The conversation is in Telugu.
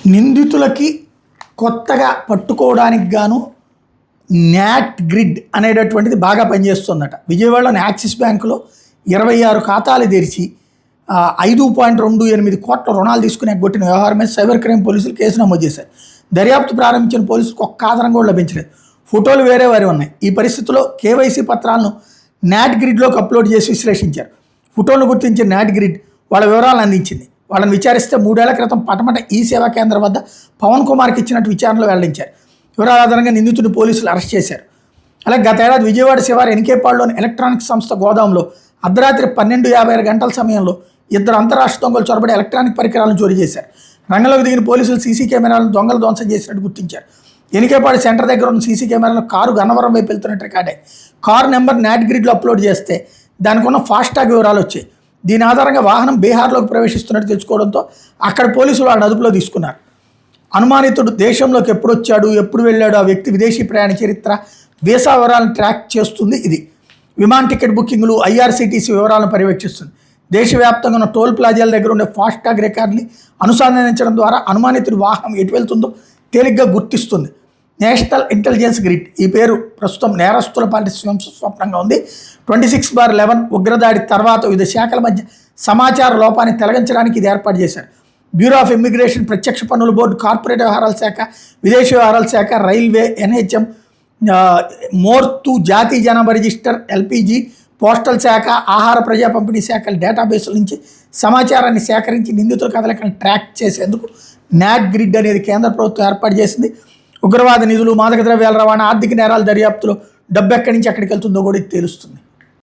నిందితులకి కొత్తగా పట్టుకోవడానికి గాను న్యాట్ గ్రిడ్ అనేటటువంటిది బాగా పనిచేస్తుందట. విజయవాడలోని యాక్సిస్ బ్యాంకులో 26 ఖాతాలు తెరిచి 5.28 కోట్ల రుణాలు తీసుకుని ఎగ్గొట్టిన వ్యవహారం మీద సైబర్ క్రైమ్ పోలీసులు కేసు నమోదు చేశారు. దర్యాప్తు ప్రారంభించిన పోలీసులకు ఒక్క ఆధారం కూడా లభించలేదు. ఫోటోలు వేరే ఉన్నాయి. ఈ పరిస్థితుల్లో కేవైసీ పత్రాలను న్యాట్ గ్రిడ్లోకి అప్లోడ్ చేసి విశ్లేషించారు. ఫోటోలను గుర్తించిన న్యాట్ గ్రిడ్ వాళ్ళ వివరాలను అందించింది. వాళ్ళని విచారిస్తే 3 ఏళ్ల క్రితం పటమట ఈ సేవా కేంద్రం వద్ద పవన్ కుమార్కి ఇచ్చినట్టు విచారణలో వెల్లడించారు. వివరాల ఆధారంగా నిందితుడిని పోలీసులు అరెస్ట్ చేశారు. అలాగే గత ఏడాది విజయవాడ శివారు ఎన్కేపాడులోని ఎలక్ట్రానిక్స్ సంస్థ గోదాంలో అర్ధరాత్రి 12:56 గంటల సమయంలో 2 అంతరాష్ట్ర దొంగలు చొరబడి ఎలక్ట్రానిక్ పరికరాలను చోరీ చేశారు. రంగంలోకి దిగిన పోలీసులు సీసీ కెమెరాలను దొంగలు ధ్వంసం చేసినట్టు గుర్తించారు. ఎన్కేపాడు సెంటర్ దగ్గర ఉన్న సీసీ కెమెరాలో కారు గన్నవరం వైపు వెళ్తున్నట్టు రికార్డే. కారు నెంబర్ న్యాట్ గ్రిడ్లో అప్లోడ్ చేస్తే దానికి ఉన్న ఫాస్టాగ్ వివరాలు వచ్చాయి. దీని ఆధారంగా వాహనం బీహార్లోకి ప్రవేశిస్తున్నట్టు తెలుసుకోవడంతో అక్కడ పోలీసులు వాళ్ళని అదుపులో తీసుకున్నారు. అనుమానితుడు దేశంలోకి ఎప్పుడు వచ్చాడు, ఎప్పుడు వెళ్ళాడు, ఆ వ్యక్తి విదేశీ ప్రయాణ చరిత్ర, వీసా వివరాలను ట్రాక్ చేస్తుంది. ఇది విమాన టికెట్ బుకింగ్లు, ఐఆర్సీటీసీ వివరాలను పర్యవేక్షిస్తుంది. దేశవ్యాప్తంగా ఉన్న టోల్ ప్లాజాల దగ్గర ఉండే ఫాస్టాగ్ రికార్డుని అనుసంధానించడం ద్వారా అనుమానితుడి వాహనం ఎటు వెళ్తుందో తేలిగ్గా గుర్తిస్తుంది. నేషనల్ ఇంటెలిజెన్స్ గ్రిడ్ ఈ పేరు ప్రస్తుతం నేరస్తుల పార్టీ స్వప్నంగా ఉంది. 26/11 ఉగ్రదాడి తర్వాత వివిధ శాఖల మధ్య సమాచార లోపాన్ని తొలగించడానికి ఇది ఏర్పాటు చేశారు. బ్యూరో ఆఫ్ ఇమ్మిగ్రేషన్, ప్రత్యక్ష పన్నుల బోర్డు, కార్పొరేట్ వ్యవహారాల శాఖ, విదేశీ వ్యవహారాల శాఖ, రైల్వే, ఎన్హెచ్ఎం, మోర్తు, జాతీయ జనాభా రిజిస్టర్, ఎల్పీజీ, పోస్టల్ శాఖ, ఆహార ప్రజా పంపిణీ శాఖల డేటాబేస్ల నుంచి సమాచారాన్ని సేకరించి నిందితుల కదలికలను ట్రాక్ చేసేందుకు న్యాట్ గ్రిడ్ అనేది కేంద్ర ప్రభుత్వం ఏర్పాటు చేసింది. ఉగ్రవాద నిధులు, మాదక ద్రవ్యాల రవాణా, ఆర్థిక నేరాల దర్యాప్తులో డబ్బు ఎక్కడి నుంచి ఎక్కడికి వెళ్తుందో కూడా ఇది తెలుస్తుంది.